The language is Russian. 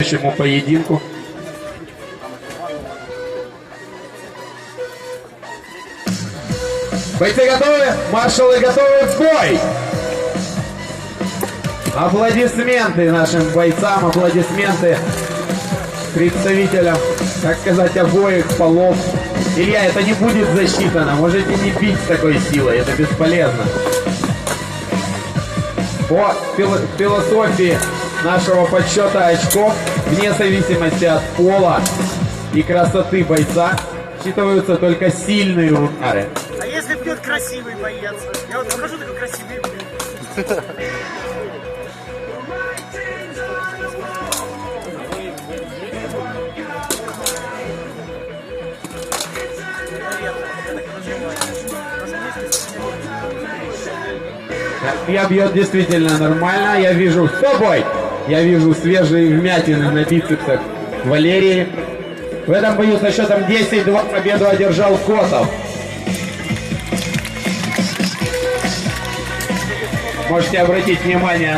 К поединку. Бойцы готовы? Маршалы готовы в бой! Аплодисменты нашим бойцам, аплодисменты представителям, так сказать, обоих полов. Илья, это не будет засчитано, можете не бить с такой силой, это бесполезно. По философии нашего подсчета очков, вне зависимости от пола и красоты бойца, считываются только сильные удары. А если бьет красивый боец? Я вот покажу такой красивый бьет. Я бьет действительно нормально, я вижу с собой, я вижу свежие вмятины на бицепсах Валерии. В этом бою со счетом 10-2 победу одержал Котов. Можете обратить внимание на